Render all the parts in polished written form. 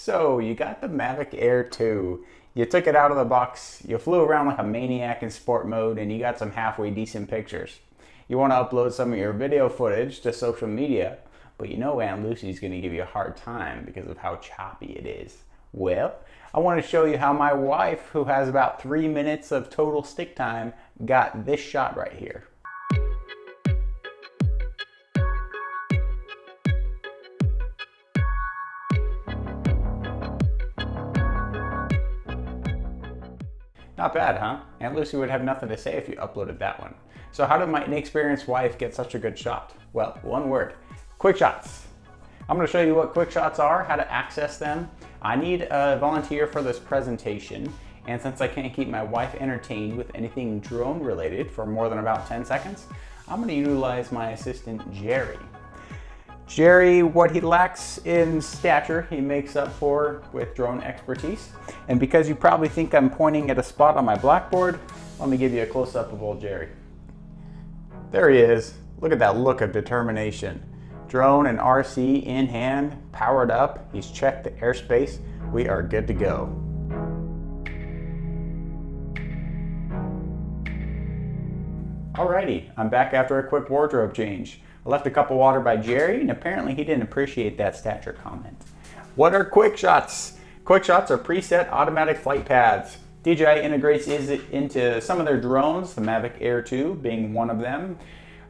So you got the Mavic Air 2. You took it out of the box, you flew around like a maniac in sport mode, and you got some halfway decent pictures. You want to upload some of your video footage to social media, but you know Aunt Lucy's going to give you a hard time because of how choppy it is. Well, I want to show you how my wife, who has about 3 minutes of total stick time, got this shot right here. Not bad, huh? Aunt Lucy would have nothing to say if you uploaded that one. So how did my inexperienced wife get such a good shot? Well, one word, Quickshots. I'm gonna show you what Quickshots are, how to access them. I need a volunteer for this presentation, and since I can't keep my wife entertained with anything drone related for more than about 10 seconds, I'm gonna utilize my assistant, Jerry. Jerry, what he lacks in stature, he makes up for with drone expertise. And because you probably think I'm pointing at a spot on my blackboard, let me give you a close-up of old Jerry. There he is. Look at that look of determination. Drone and RC in hand, powered up. He's checked the airspace. We are good to go. Alrighty, I'm back after a quick wardrobe change. I left a cup of water by Jerry, and apparently he didn't appreciate that stature comment. What are Quickshots? Quickshots are preset automatic flight paths. DJI integrates it into some of their drones, the Mavic Air 2 being one of them.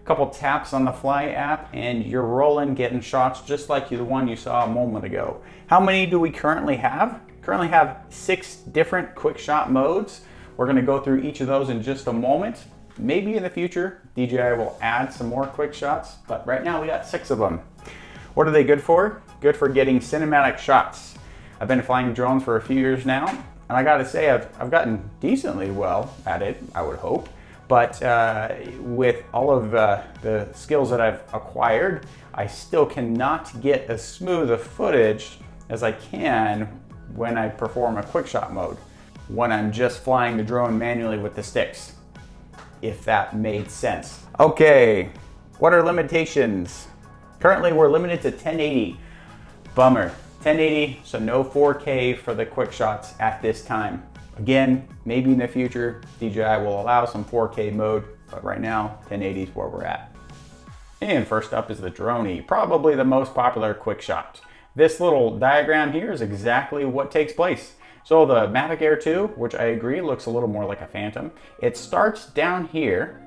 A couple taps on the Fly app, and you're rolling, getting shots just like the one you saw a moment ago. How many do we currently have? Currently have 6 different Quickshot modes. We're going to go through each of those in just a moment. Maybe in the future, DJI will add some more Quickshots, but right now we got 6 of them. What are they good for? Good for getting cinematic shots. I've been flying drones for a few years now, and I gotta say I've gotten decently well at it, I would hope. But with all of the skills that I've acquired, I still cannot get as smooth a footage as I can when I perform a Quickshot mode, when I'm just flying the drone manually with the sticks. If that made sense. Okay, what are limitations? Currently we're limited to 1080. Bummer. 1080, so no 4K for the Quickshots at this time. Again, maybe in the future, DJI will allow some 4K mode, but right now, 1080 is where we're at. And first up is the Dronie, probably the most popular Quickshot. This little diagram here is exactly what takes place. So the Mavic Air 2, which I agree looks a little more like a Phantom, it starts down here.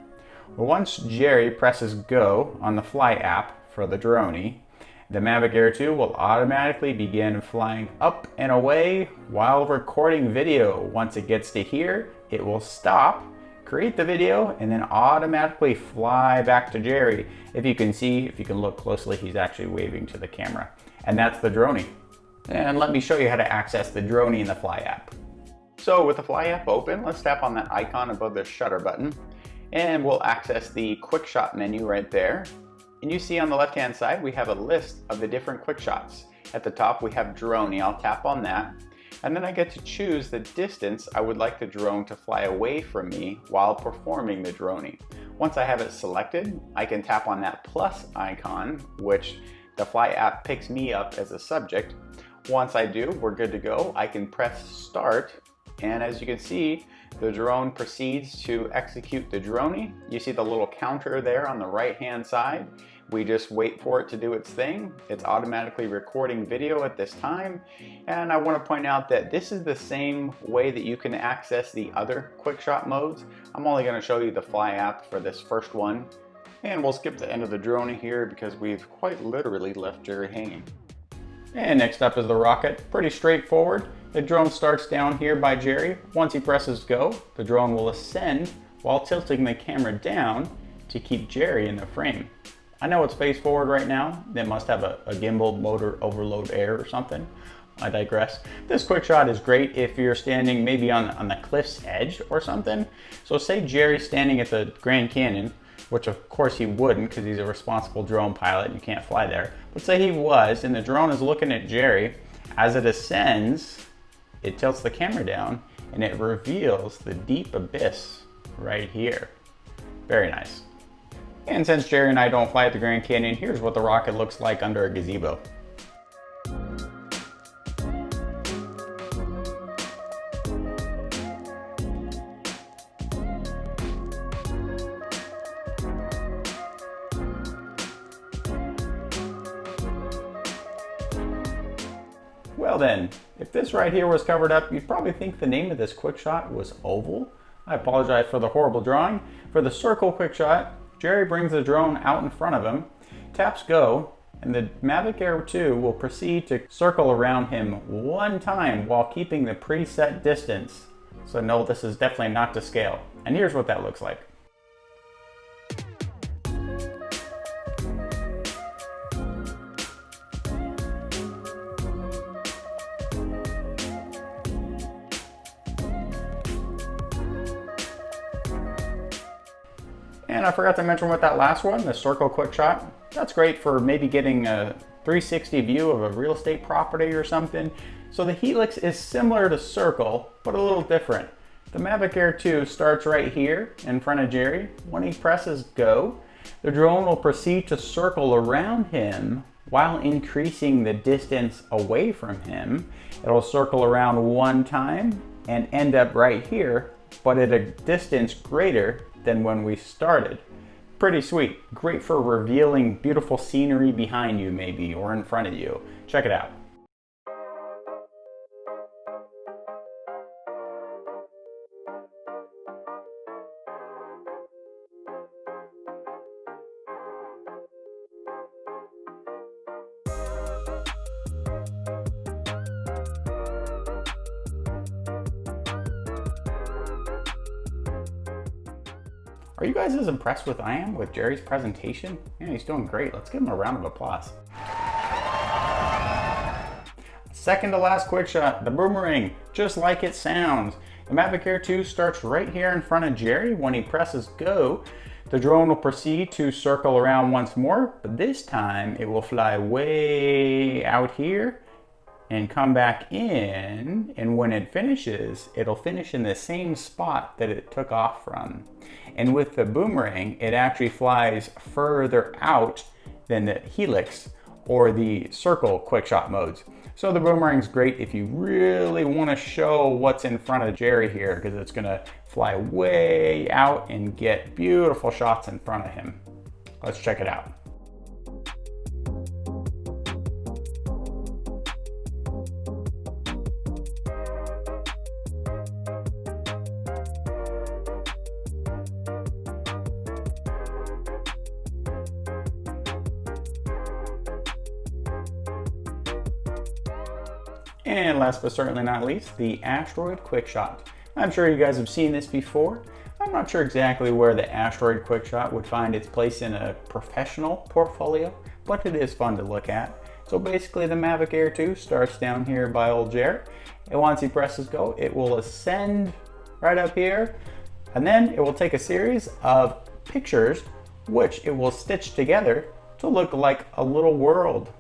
Once Jerry presses go on the Fly app for the Dronie, the Mavic Air 2 will automatically begin flying up and away while recording video. Once it gets to here, it will stop, create the video, and then automatically fly back to Jerry. If you can see, if you can look closely, he's actually waving to the camera. And that's the Dronie. And let me show you how to access the Dronie in the Fly app. So with the Fly app open, let's tap on that icon above the shutter button, and we'll access the Quickshot menu right there. And you see on the left-hand side, we have a list of the different Quickshots. At the top, we have Dronie. I'll tap on that. And then I get to choose the distance I would like the drone to fly away from me while performing the Dronie. Once I have it selected, I can tap on that plus icon, which the Fly app picks me up as a subject. Once I do, we're good to go. I can press start, and as you can see, the drone proceeds to execute the Dronie. You see the little counter there on the right-hand side. We just wait for it to do its thing. It's automatically recording video at this time. And I want to point out that this is the same way that you can access the other Quickshot modes. I'm only going to show you the Fly app for this first one. And we'll skip the end of the Dronie here because we've quite literally left Jerry hanging. And next up is the rocket. Pretty straightforward. The drone starts down here by Jerry. Once he presses go, the drone will ascend while tilting the camera down to keep Jerry in the frame. I know it's face forward right now. It must have a gimbal motor overload error or something. I digress. This Quickshot is great if you're standing maybe on the cliff's edge or something. So say Jerry's standing at the Grand Canyon, which of course he wouldn't because he's a responsible drone pilot and you can't fly there. But say he was, and the drone is looking at Jerry. As it ascends, it tilts the camera down and it reveals the deep abyss right here. Very nice. And since Jerry and I don't fly at the Grand Canyon, here's what the rocket looks like under a gazebo. Well then, if this right here was covered up, you'd probably think the name of this Quickshot was oval. I apologize for the horrible drawing. For the circle Quickshot, Jerry brings the drone out in front of him, taps go, and the Mavic Air 2 will proceed to circle around him one time while keeping the preset distance. So no, this is definitely not to scale. And here's what that looks like. And I forgot to mention with that last one, the circle Quickshot. That's great for maybe getting a 360 view of a real estate property or something. So the helix is similar to circle, but a little different. The Mavic Air 2 starts right here in front of Jerry. When he presses go, the drone will proceed to circle around him while increasing the distance away from him. It'll circle around one time and end up right here, but at a distance greater than when we started. Pretty sweet. Great for revealing beautiful scenery behind you maybe, or in front of you. Check it out. Are you guys as impressed with I am with Jerry's presentation? Yeah, he's doing great. Let's give him a round of applause. Second to last Quickshot, the Boomerang, just like it sounds. The Mavic Air 2 starts right here in front of Jerry. When he presses go, the drone will proceed to circle around once more, but this time it will fly way out here and come back in, and when it finishes, it'll finish in the same spot that it took off from. And with the Boomerang, it actually flies further out than the helix or the circle Quickshot modes. So the Boomerang's great if you really want to show what's in front of Jerry here, because it's gonna fly way out and get beautiful shots in front of him. Let's check it out. And last but certainly not least, the Asteroid Quickshot. I'm sure you guys have seen this before. I'm not sure exactly where the Asteroid Quickshot would find its place in a professional portfolio, but it is fun to look at. So basically the Mavic Air 2 starts down here by old Jerry, and once he presses go, it will ascend right up here, and then it will take a series of pictures which it will stitch together to look like a little world.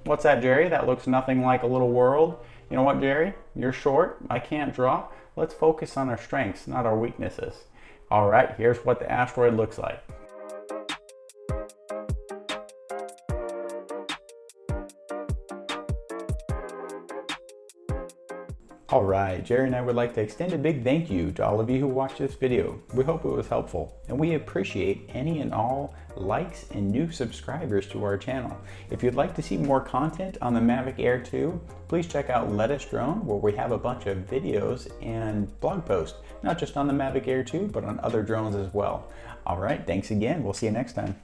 What's that, Jerry? That looks nothing like a little world. You know what, Jerry? You're short. I can't draw. Let's focus on our strengths, not our weaknesses. All right, here's what the asteroid looks like. All right, Jerry and I would like to extend a big thank you to all of you who watched this video. We hope it was helpful, and we appreciate any and all likes and new subscribers to our channel. If you'd like to see more content on the Mavic Air 2, please check out Let Us Drone, where we have a bunch of videos and blog posts, not just on the Mavic Air 2, but on other drones as well. All right, thanks again. We'll see you next time.